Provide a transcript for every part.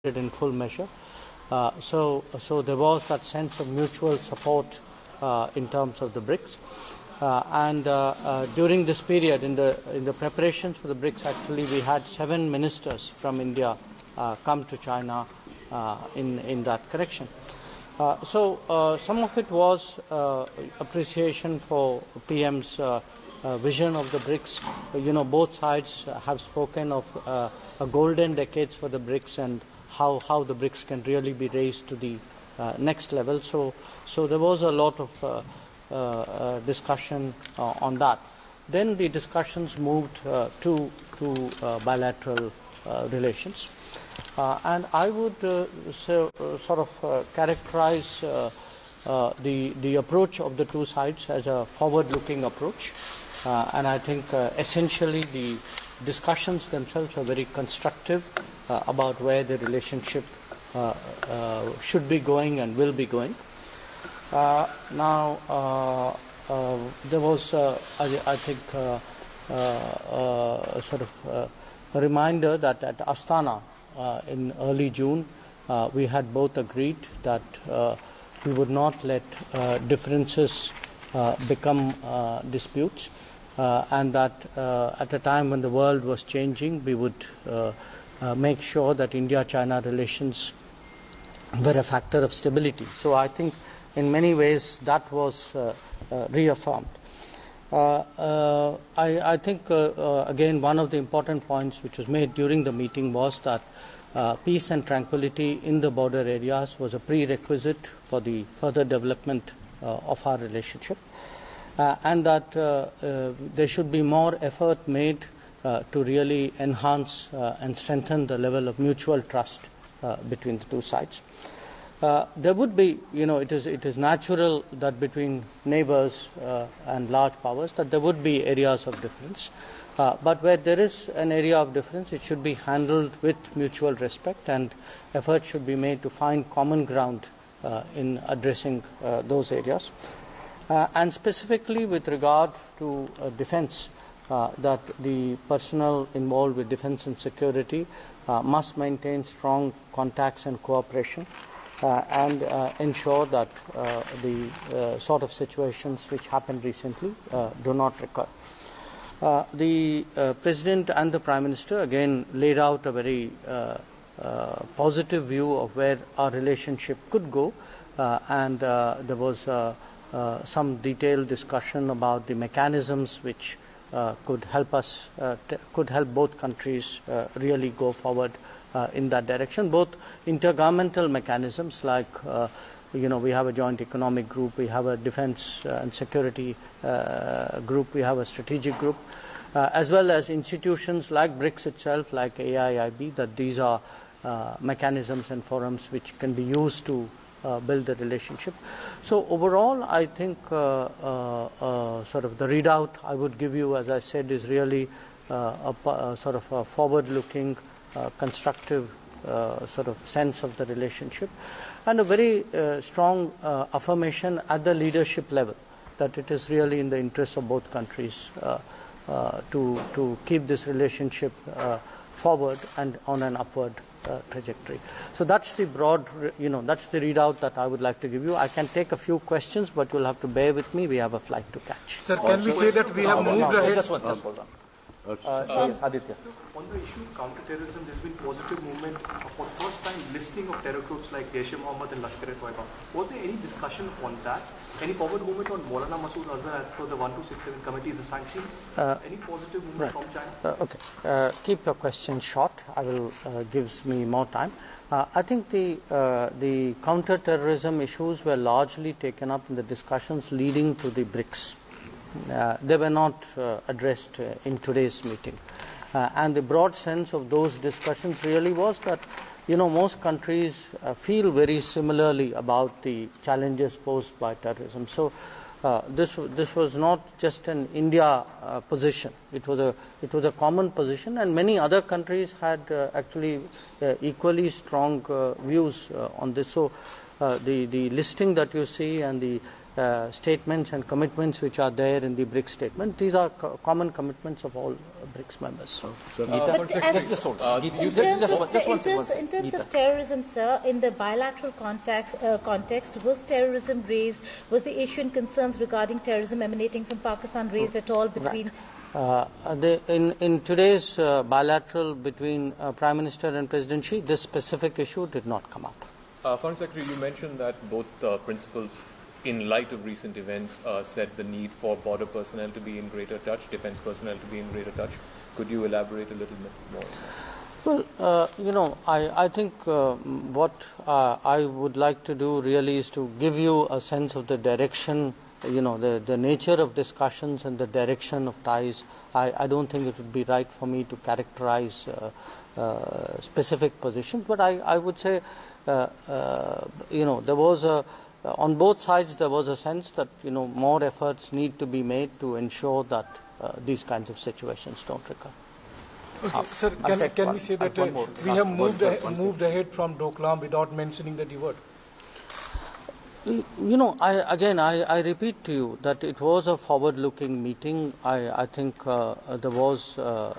in full measure. So there was that sense of mutual support in terms of the BRICS. During this period, in the preparations for the BRICS, actually we had 7 ministers from India come to China in that correction. Some of it was appreciation for PM's vision of the BRICS. Both sides have spoken of a golden decades for the BRICS and how the BRICS can really be raised to the next level. So there was a lot of discussion on that. Then the discussions moved to bilateral relations. And I would characterize the approach of the two sides as a forward-looking approach. And I think essentially the discussions themselves are very constructive about where the relationship should be going and will be going. Now, there was, I think, a reminder that at Astana in early June, we had both agreed that we would not let differences become disputes, and that at a time when the world was changing, we would make sure that India-China relations were a factor of stability. So I think in many ways that was reaffirmed. I think again one of the important points which was made during the meeting was that peace and tranquility in the border areas was a prerequisite for the further development of our relationship, and that there should be more effort made to really enhance and strengthen the level of mutual trust between the two sides. There would be, it is natural that between neighbors and large powers that there would be areas of difference. But where there is an area of difference, it should be handled with mutual respect, and efforts should be made to find common ground in addressing those areas. And specifically with regard to defense, that the personnel involved with defense and security must maintain strong contacts and cooperation, and ensure that the sort of situations which happened recently do not recur. The President and the Prime Minister again laid out a very positive view of where our relationship could go, and there was some detailed discussion about the mechanisms which could help us, could help both countries really go forward in that direction. Both intergovernmental mechanisms like we have a joint economic group, we have a defense and security group, we have a strategic group, as well as institutions like BRICS itself, like AIIB, that these are mechanisms and forums which can be used to build the relationship. So overall, I think the readout I would give you, as I said, is really a forward-looking, constructive sense of the relationship, and a very strong affirmation at the leadership level that it is really in the interest of both countries to keep this relationship forward and on an upward trajectory. So that's the broad, that's the readout that I would like to give you. I can take a few questions, but you'll have to bear with me. We have a flight to catch. Sir, can we say that we have moved ahead? Just one. Yes, Aditya. On the issue of counterterrorism, there's been positive movement for the first time listing of terror groups like Jaish-e-Mohammed and Lashkar-e-Toiba. Was there any discussion on that? Any forward movement on Maulana Masood Azhar as per the 1267 committee, the sanctions? Any positive movement from China? Okay. Keep your question short. I will gives me more time. I think the counter-terrorism issues were largely taken up in the discussions leading to the BRICS. They were not addressed in today's meeting. And the broad sense of those discussions really was that, most countries feel very similarly about the challenges posed by terrorism. So this was not just an India position. It was a common position, and many other countries had actually equally strong views on this. So the listing that you see and the statements and commitments which are there in the BRICS statement. These are common commitments of all BRICS members. In terms of terrorism, sir, in the bilateral context, was terrorism raised? Was the Asian concerns regarding terrorism emanating from Pakistan raised at all between? In today's bilateral between Prime Minister and President Xi, this specific issue did not come up. Foreign Secretary, you mentioned that both principals, in light of recent events, said the need for border personnel to be in greater touch, defense personnel to be in greater touch. Could you elaborate a little bit more on that? Well, I think what I would like to do really is to give you a sense of the direction, the nature of discussions and the direction of ties. I don't think it would be right for me to characterize specific positions, but I would say, there was on both sides there was a sense that more efforts need to be made to ensure that these kinds of situations don't recur. Okay, sir, can we say that we have moved ahead from Doklam without mentioning the D word? I repeat to you that it was a forward-looking meeting. I think there was a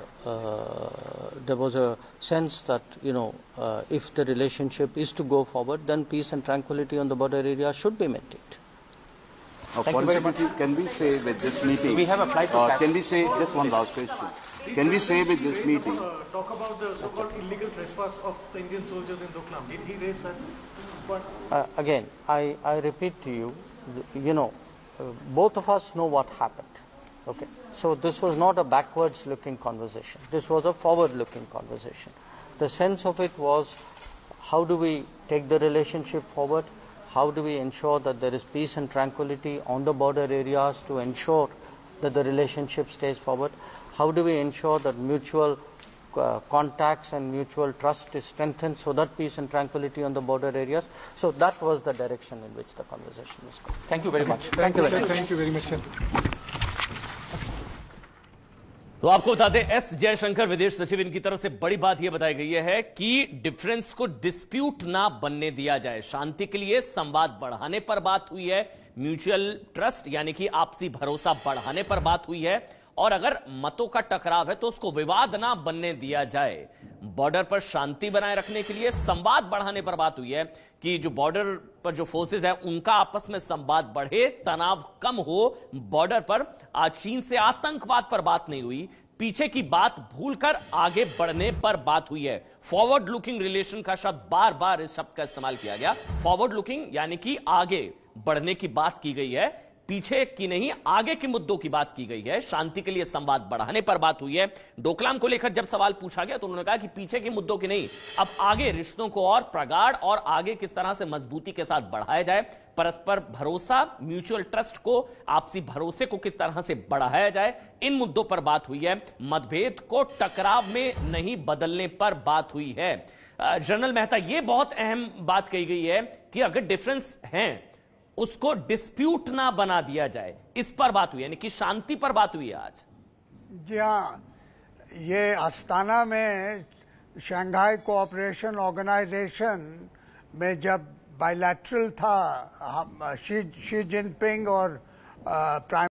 sense that if the relationship is to go forward, then peace and tranquility on the border area should be maintained. Can we say with this meeting? We have a flight. Can we say just one last question? Can we say with this meeting? Talk about the so-called illegal trespass of the Indian soldiers in Doklam. Did he raise that point? Again, I repeat to you, both of us know what happened. Okay, so this was not a backwards-looking conversation. This was a forward-looking conversation. The sense of it was, how do we take the relationship forward? How do we ensure that there is peace and tranquility on the border areas to ensure that the relationship stays forward? How do we ensure that mutual contacts and mutual trust is strengthened so that peace and tranquility on the border areas? So that was the direction in which the conversation was going. Thank you very much. Thank you very much, sir. तो आपको बता दें, S Jaishankar विदेश सचिव, इनकी तरफ से बड़ी बात यह बताई गई है कि डिफरेंस को डिस्प्यूट ना बनने दिया जाए। शांति के लिए संवाद बढ़ाने पर बात हुई है, म्यूचुअल ट्रस्ट यानी कि आपसी भरोसा बढ़ाने पर बात हुई है, और अगर मतों का टकराव है तो उसको विवाद ना बनने दिया जाए। बॉर्डर पर शांति बनाए रखने के लिए संवाद बढ़ाने पर बात हुई है कि जो बॉर्डर पर जो फोर्सेस हैं उनका आपस में संवाद बढ़े, तनाव कम हो बॉर्डर पर। आज चीन से आतंकवाद पर बात नहीं हुई, पीछे की बात भूलकर आगे बढ़ने पर बात हुई है। फॉरवर्ड लुकिंग रिलेशन का शब्द बार बार इस शब्द का इस्तेमाल किया गया। फॉरवर्ड लुकिंग यानी कि आगे बढ़ने की बात की गई है, पीछे की नहीं, आगे के मुद्दों की बात की गई है। शांति के लिए संवाद बढ़ाने पर बात हुई है। डोकलाम को लेकर जब सवाल पूछा गया तो उन्होंने कहा कि पीछे के मुद्दों की नहीं, अब आगे रिश्तों को और प्रगाढ़ और आगे किस तरह से मजबूती के साथ बढ़ाया जाए, परस्पर भरोसा, म्यूचुअल ट्रस्ट को, आपसी भरोसे को किस तरह से बढ़ाया जाए, इन मुद्दों पर बात हुई है। मतभेद को टकराव में नहीं बदलने पर बात हुई है। जनरल मेहता, यह बहुत अहम बात कही गई है कि अगर डिफरेंस है उसको डिस्प्यूट ना बना दिया जाए, इस पर बात हुई, यानी कि शांति पर बात हुई है आज। जी हाँ, ये अस्ताना में शंघाई कोऑपरेशन ऑर्गेनाइजेशन में जब बायलैटरल था, शी जिनपिंग और प्राइम